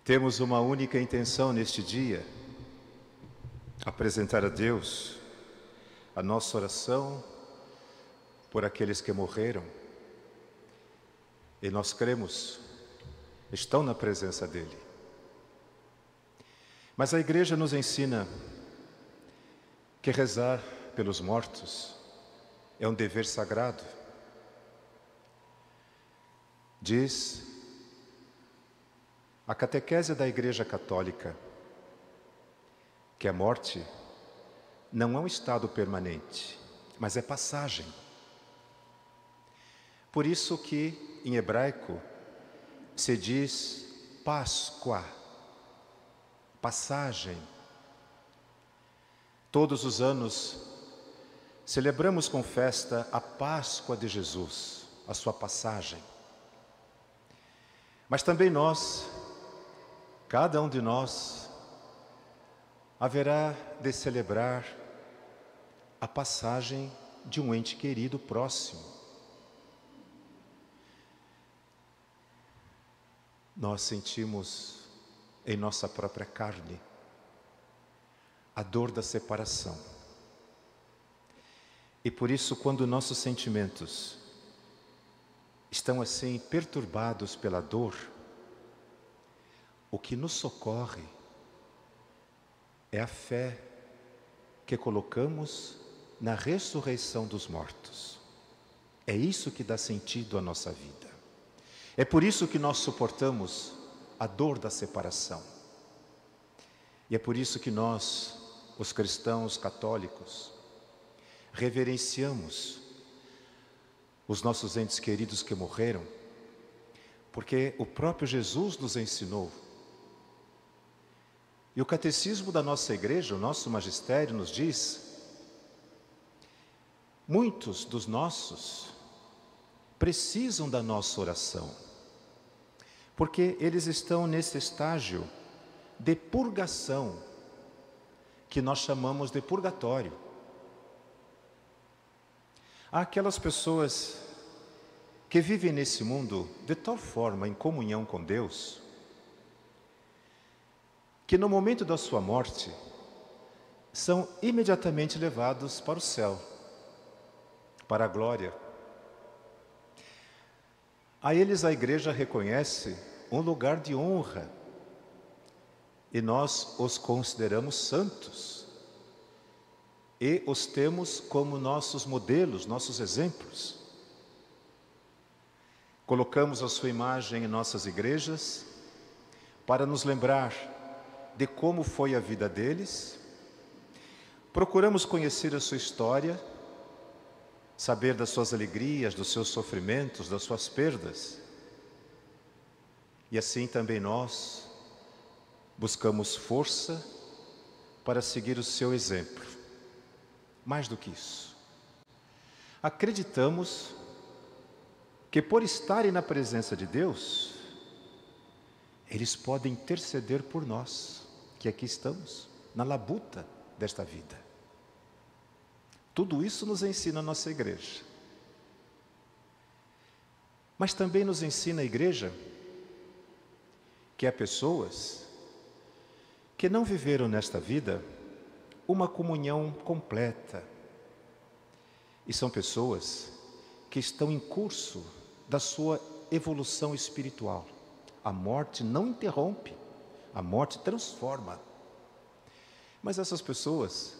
Temos uma única intenção neste dia: apresentar a Deus a nossa oração por aqueles que morreram. E nós cremos, estão na presença dEle. Mas a Igreja nos ensina que rezar pelos mortos é um dever sagrado. Diz a catequese da Igreja Católica que a morte não é um estado permanente, mas é passagem. Por isso que em hebraico se diz Páscoa, passagem. Todos os anos celebramos com festa a Páscoa de Jesus, a sua passagem. Mas também nós, cada um de nós, haverá de celebrar a passagem de um ente querido próximo. Nós sentimos em nossa própria carne a dor da separação. E por isso, quando nossos sentimentos estão assim perturbados pela dor, o que nos socorre é a fé que colocamos na ressurreição dos mortos. É isso que dá sentido à nossa vida. É por isso que nós suportamos a dor da separação. E é por isso que nós, os cristãos católicos, reverenciamos os nossos entes queridos que morreram, porque o próprio Jesus nos ensinou. E o catecismo da nossa igreja, o nosso magistério, nos diz: muitos dos nossos precisam da nossa oração, porque eles estão nesse estágio de purgação, que nós chamamos de purgatório. Há aquelas pessoas que vivem nesse mundo de tal forma em comunhão com Deus, que no momento da sua morte, são imediatamente levados para o céu, para a glória. A eles a Igreja reconhece um lugar de honra, e nós os consideramos santos, e os temos como nossos modelos, nossos exemplos. Colocamos a sua imagem em nossas igrejas, para nos lembrar de como foi a vida deles. Procuramos conhecer a sua história, saber das suas alegrias, dos seus sofrimentos, das suas perdas. E assim também nós buscamos força para seguir o seu exemplo. Mais do que isso, acreditamos que por estarem na presença de Deus, eles podem interceder por nós, que aqui estamos, na labuta desta vida. Tudo isso nos ensina a nossa igreja. Mas também nos ensina a igreja que há pessoas que não viveram nesta vida uma comunhão completa. E são pessoas que estão em curso da sua evolução espiritual. A morte não interrompe, a morte transforma. Mas essas pessoas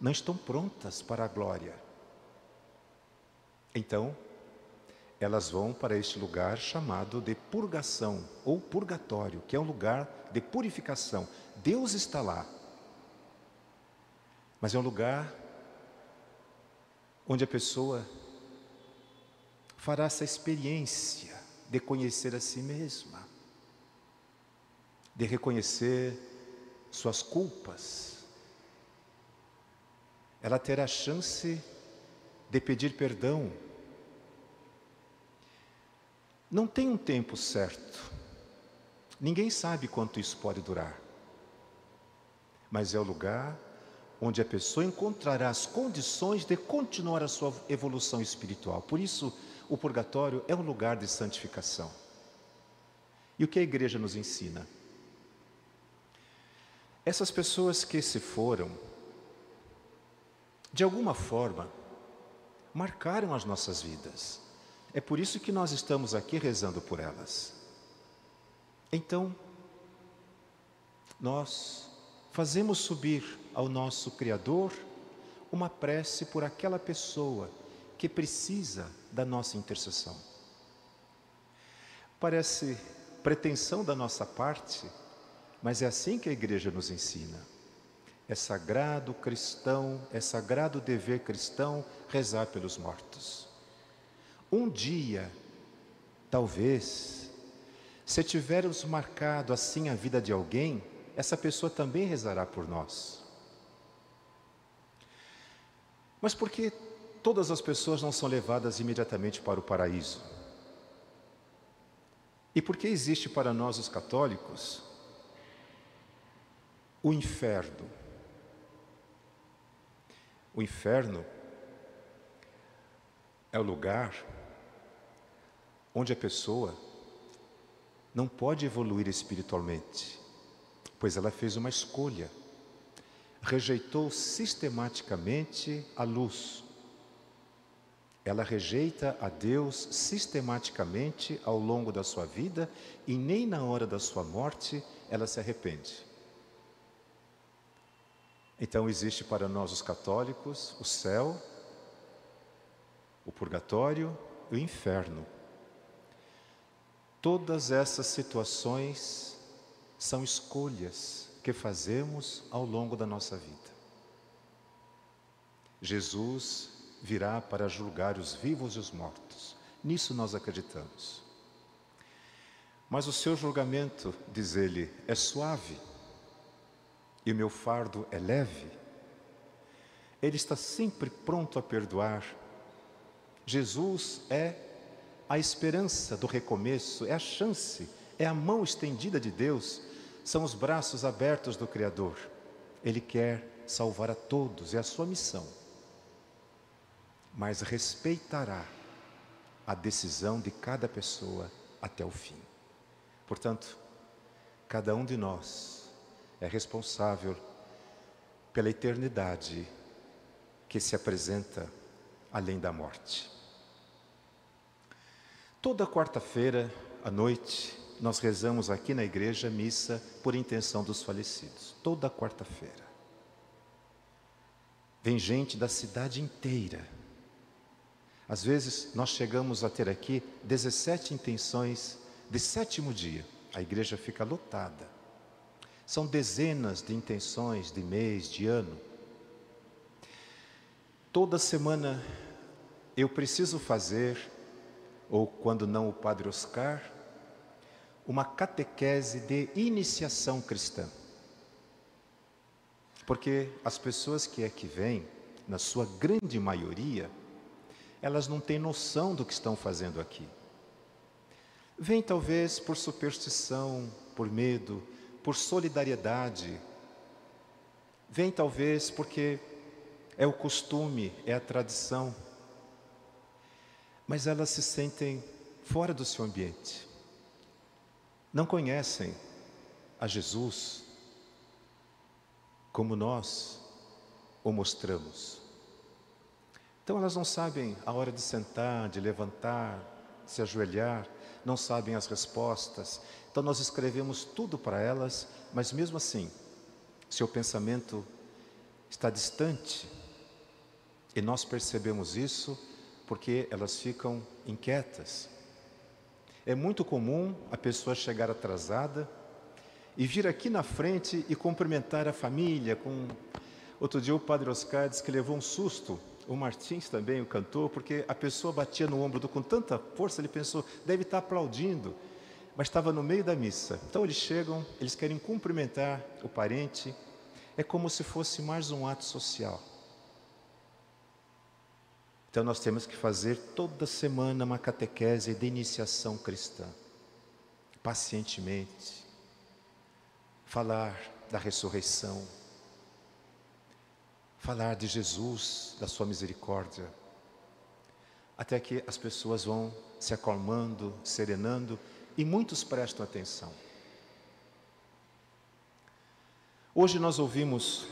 não estão prontas para a glória. Então, elas vão para este lugar chamado de purgação ou purgatório, que é um lugar de purificação. Deus está lá. Mas é um lugar onde a pessoa fará essa experiência de conhecer a si mesma, de reconhecer suas culpas. Ela terá a chance de pedir perdão. Não tem um tempo certo. Ninguém sabe quanto isso pode durar. Mas é o lugar onde a pessoa encontrará as condições de continuar a sua evolução espiritual. Por isso, o purgatório é um lugar de santificação. E o que a igreja nos ensina? Essas pessoas que se foram, de alguma forma, marcaram as nossas vidas. É por isso que nós estamos aqui rezando por elas. Então, nós fazemos subir ao nosso Criador uma prece por aquela pessoa que precisa da nossa intercessão. Parece pretensão da nossa parte, mas é assim que a Igreja nos ensina. É sagrado cristão, é sagrado dever cristão rezar pelos mortos. Um dia, talvez, se tivermos marcado assim a vida de alguém, essa pessoa também rezará por nós. Mas por que todas as pessoas não são levadas imediatamente para o paraíso? E por que existe para nós os católicos o inferno? O inferno é o lugar onde a pessoa não pode evoluir espiritualmente, pois ela fez uma escolha, rejeitou sistematicamente a luz. Ela rejeita a Deus sistematicamente ao longo da sua vida e nem na hora da sua morte ela se arrepende. Então existe para nós os católicos o céu, o purgatório e o inferno. Todas essas situações são escolhas que fazemos ao longo da nossa vida. Jesus virá para julgar os vivos e os mortos. Nisso nós acreditamos. Mas o seu julgamento, diz ele, é suave e o meu fardo é leve. Ele está sempre pronto a perdoar. Jesus é a esperança do recomeço, é a chance, é a mão estendida de Deus, são os braços abertos do Criador. Ele quer salvar a todos, é a sua missão. Mas respeitará a decisão de cada pessoa até o fim. Portanto, cada um de nós é responsável pela eternidade que se apresenta além da morte. Toda quarta-feira à noite, nós rezamos aqui na igreja missa por intenção dos falecidos. Toda quarta-feira. Vem gente da cidade inteira. Às vezes, nós chegamos a ter aqui 17 intenções de 7º dia. A igreja fica lotada. São dezenas de intenções de mês, de ano. Toda semana eu preciso fazer, ou quando não o Padre Oscar, uma catequese de iniciação cristã. Porque as pessoas que aqui vêm, na sua grande maioria, elas não têm noção do que estão fazendo aqui. Vêm talvez por superstição, por medo, por solidariedade. Vêm talvez porque é o costume, é a tradição. Mas elas se sentem fora do seu ambiente. Não conhecem a Jesus como nós o mostramos. Então elas não sabem a hora de sentar, de levantar, se ajoelhar, não sabem as respostas. Então nós escrevemos tudo para elas, mas mesmo assim, seu pensamento está distante. E nós percebemos isso porque elas ficam inquietas. É muito comum a pessoa chegar atrasada e vir aqui na frente e cumprimentar a família. Outro dia o Padre Oscar disse que levou um susto, o Martins também, o cantor, porque a pessoa batia no ombro com tanta força, ele pensou, deve estar aplaudindo, mas estava no meio da missa. Então eles chegam, eles querem cumprimentar o parente, é como se fosse mais um ato social. Então nós temos que fazer toda semana uma catequese de iniciação cristã, pacientemente, falar da ressurreição, falar de Jesus, da sua misericórdia, até que as pessoas vão se acalmando, serenando, e muitos prestam atenção. Hoje nós ouvimos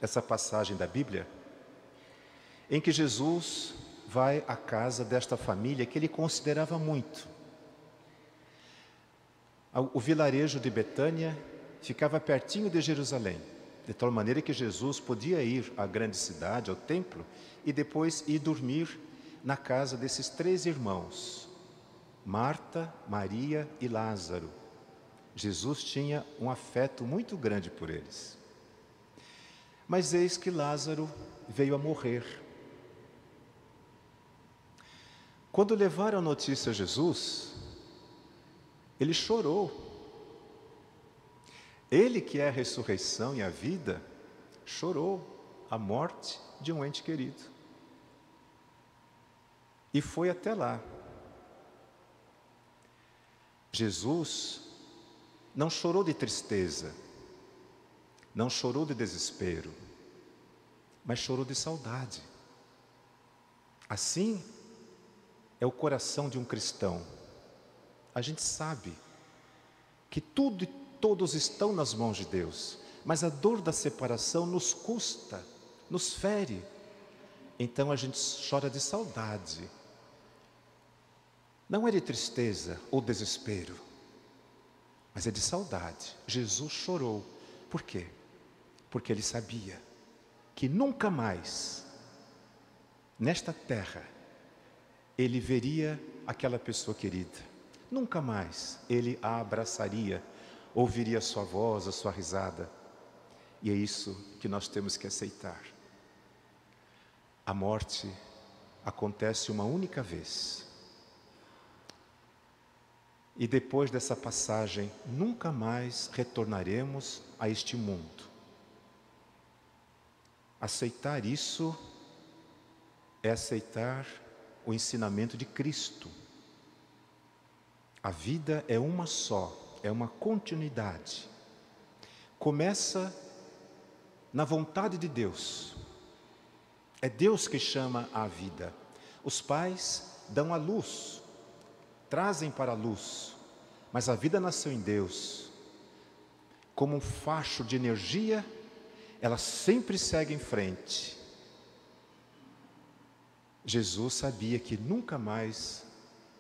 essa passagem da Bíblia em que Jesus vai à casa desta família que ele considerava muito. O vilarejo de Betânia ficava pertinho de Jerusalém, de tal maneira que Jesus podia ir à grande cidade, ao templo, e depois ir dormir na casa desses 3 irmãos, Marta, Maria e Lázaro. Jesus tinha um afeto muito grande por eles. Mas eis que Lázaro veio a morrer. Quando levaram a notícia a Jesus, ele chorou. Ele que é a ressurreição e a vida, chorou a morte de um ente querido. E foi até lá. Jesus não chorou de tristeza, não chorou de desespero, mas chorou de saudade. Assim é o coração de um cristão. A gente sabe que tudo e todos estão nas mãos de Deus, mas a dor da separação nos custa, nos fere. Então a gente chora de saudade. Não é de tristeza ou desespero, mas é de saudade. Jesus chorou. Por quê? Porque ele sabia que nunca mais, nesta terra, ele veria aquela pessoa querida. Nunca mais ele a abraçaria, ouviria a sua voz, a sua risada. E é isso que nós temos que aceitar. A morte acontece uma única vez. E depois dessa passagem, nunca mais retornaremos a este mundo. Aceitar isso é aceitar o ensinamento de Cristo. A vida é uma só, é uma continuidade. Começa na vontade de Deus. É Deus que chama a vida. Os pais dão a luz, trazem para a luz, mas a vida nasceu em Deus. Como um facho de energia, ela sempre segue em frente. Jesus sabia que nunca mais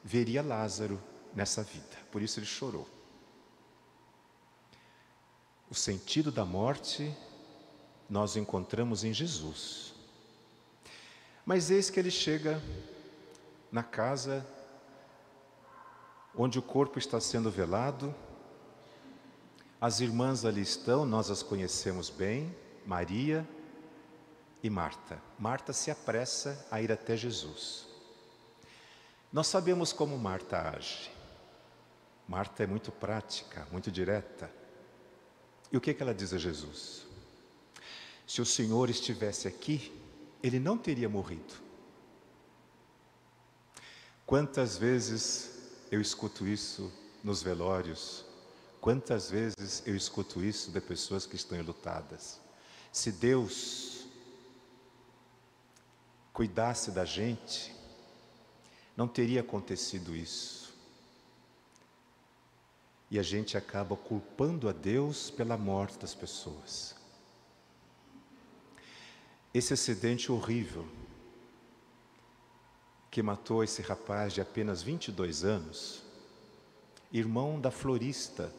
veria Lázaro nessa vida, por isso ele chorou. O sentido da morte nós encontramos em Jesus. Mas eis que ele chega na casa onde o corpo está sendo velado. As irmãs ali estão, nós as conhecemos bem, Maria e Marta. Marta se apressa a ir até Jesus. Nós sabemos como Marta age. Marta é muito prática, muito direta. E o que ela diz a Jesus? Se o Senhor estivesse aqui, ele não teria morrido. Quantas vezes eu escuto isso nos velórios? Quantas vezes eu escuto isso de pessoas que estão enlutadas? Se Deus cuidasse da gente, não teria acontecido isso. E a gente acaba culpando a Deus pela morte das pessoas. Esse acidente horrível que matou esse rapaz de apenas 22 anos, irmão da florista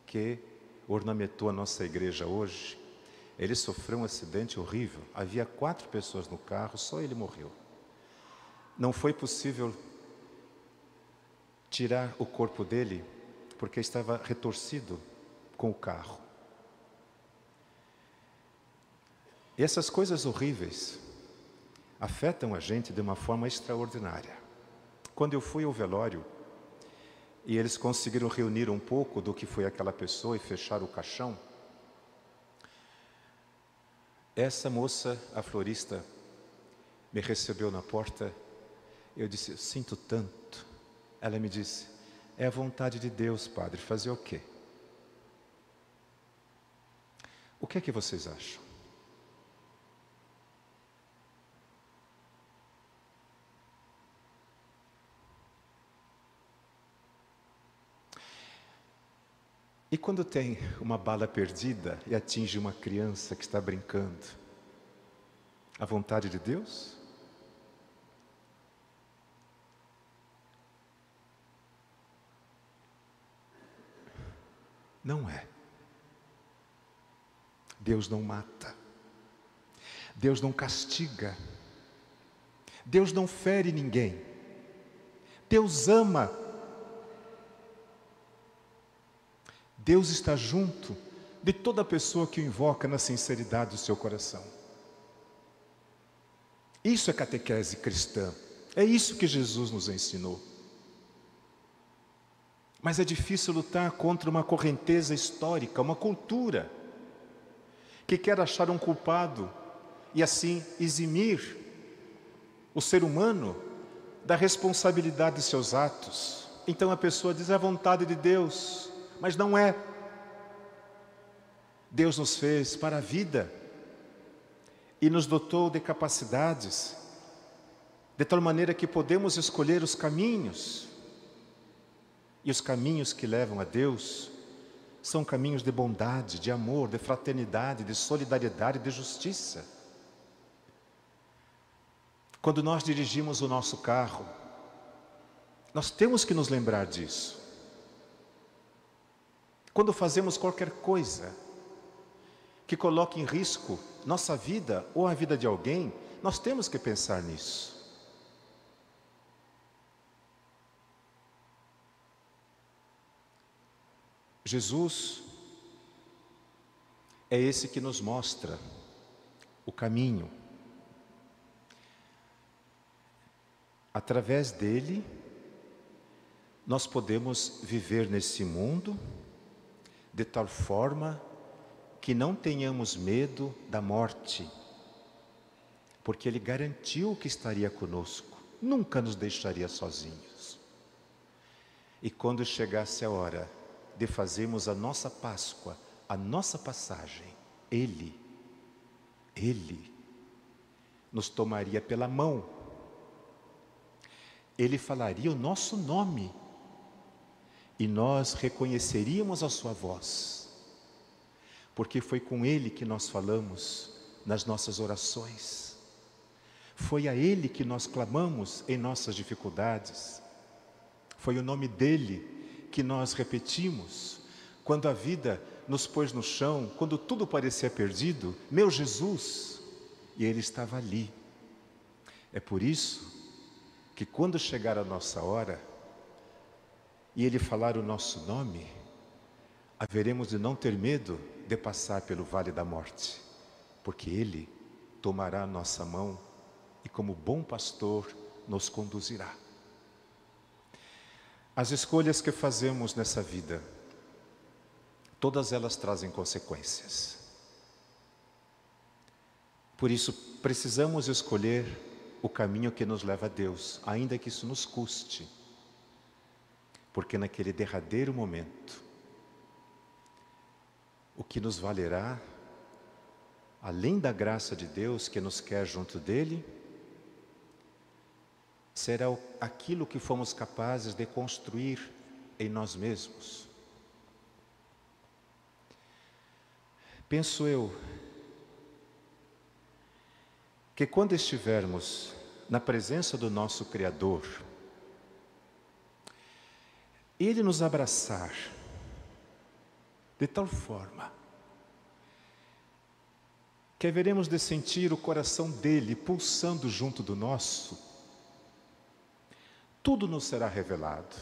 que ornamentou a nossa igreja hoje, ele sofreu um acidente horrível. Havia 4 pessoas no carro, só ele morreu. Não foi possível tirar o corpo dele porque estava retorcido com o carro. E essas coisas horríveis afetam a gente de uma forma extraordinária. Quando eu fui ao velório e eles conseguiram reunir um pouco do que foi aquela pessoa e fechar o caixão, essa moça, a florista, me recebeu na porta. Eu disse, sinto tanto. Ela me disse, é a vontade de Deus, padre, fazer o quê? O que é que vocês acham? E quando tem uma bala perdida e atinge uma criança que está brincando, a vontade de Deus? Não é. Deus não mata. Deus não castiga. Deus não fere ninguém. Deus ama. Deus está junto de toda pessoa que o invoca na sinceridade do seu coração. Isso é catequese cristã. É isso que Jesus nos ensinou. Mas é difícil lutar contra uma correnteza histórica, uma cultura que quer achar um culpado e assim eximir o ser humano da responsabilidade de seus atos. Então a pessoa diz: é a vontade de Deus, mas não é. Deus nos fez para a vida e nos dotou de capacidades, de tal maneira que podemos escolher os caminhos. E os caminhos que levam a Deus são caminhos de bondade, de amor, de fraternidade, de solidariedade, de justiça. Quando nós dirigimos o nosso carro, nós temos que nos lembrar disso. Quando fazemos qualquer coisa que coloque em risco nossa vida ou a vida de alguém, nós temos que pensar nisso. Jesus é esse que nos mostra o caminho. Através dele, nós podemos viver nesse mundo de tal forma que não tenhamos medo da morte, porque ele garantiu que estaria conosco, nunca nos deixaria sozinhos. E quando chegasse a hora de fazermos a nossa Páscoa, a nossa passagem, Ele nos tomaria pela mão, Ele falaria o nosso nome e nós reconheceríamos a sua voz, porque foi com Ele que nós falamos nas nossas orações, foi a Ele que nós clamamos em nossas dificuldades, foi o nome dEle que nós repetimos quando a vida nos pôs no chão, quando tudo parecia perdido. Meu Jesus, e Ele estava ali. É por isso que quando chegar a nossa hora e Ele falar o nosso nome, haveremos de não ter medo de passar pelo vale da morte, porque Ele tomará a nossa mão e como bom pastor nos conduzirá. As escolhas que fazemos nessa vida, todas elas trazem consequências. Por isso, precisamos escolher o caminho que nos leva a Deus, ainda que isso nos custe. Porque naquele derradeiro momento, o que nos valerá, além da graça de Deus que nos quer junto dEle, será aquilo que fomos capazes de construir em nós mesmos. Penso eu que quando estivermos na presença do nosso Criador, Ele nos abraçar de tal forma que haveremos de sentir o coração dEle pulsando junto do nosso, tudo nos será revelado.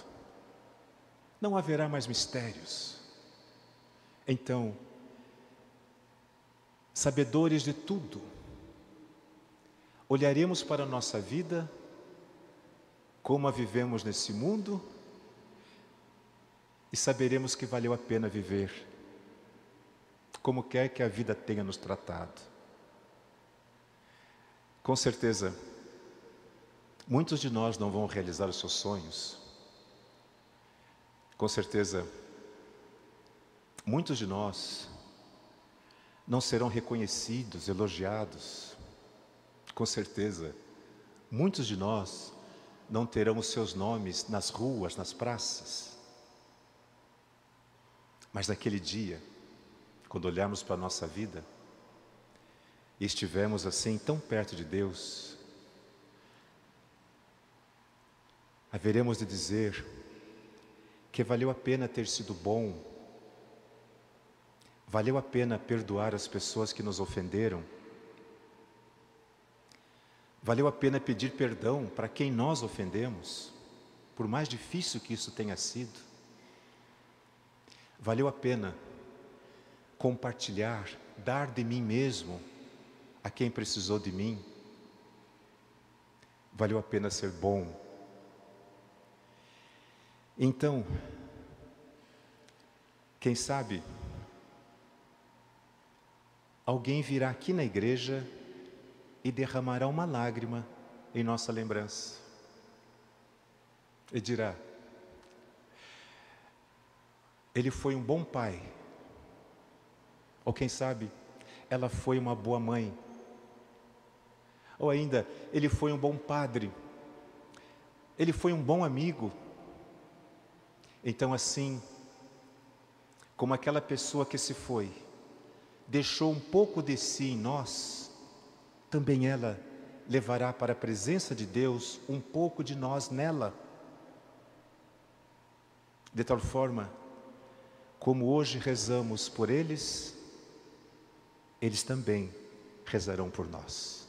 Não haverá mais mistérios. Então, sabedores de tudo, olharemos para a nossa vida, como a vivemos nesse mundo, e saberemos que valeu a pena viver, como quer que a vida tenha nos tratado. Com certeza, muitos de nós não vão realizar os seus sonhos. Com certeza, muitos de nós não serão reconhecidos, elogiados. Com certeza, muitos de nós não terão os seus nomes nas ruas, nas praças. Mas naquele dia, quando olharmos para a nossa vida e estivermos assim tão perto de Deus, haveremos de dizer que valeu a pena ter sido bom, valeu a pena perdoar as pessoas que nos ofenderam, valeu a pena pedir perdão para quem nós ofendemos, por mais difícil que isso tenha sido. Valeu a pena compartilhar, dar de mim mesmo a quem precisou de mim. Valeu a pena ser bom. Então, quem sabe, alguém virá aqui na igreja e derramará uma lágrima em nossa lembrança. E dirá: ele foi um bom pai. Ou quem sabe, ela foi uma boa mãe. Ou ainda, ele foi um bom padre. Ele foi um bom amigo. Então assim, como aquela pessoa que se foi, deixou um pouco de si em nós, também ela levará para a presença de Deus um pouco de nós nela. De tal forma, como hoje rezamos por eles, eles também rezarão por nós.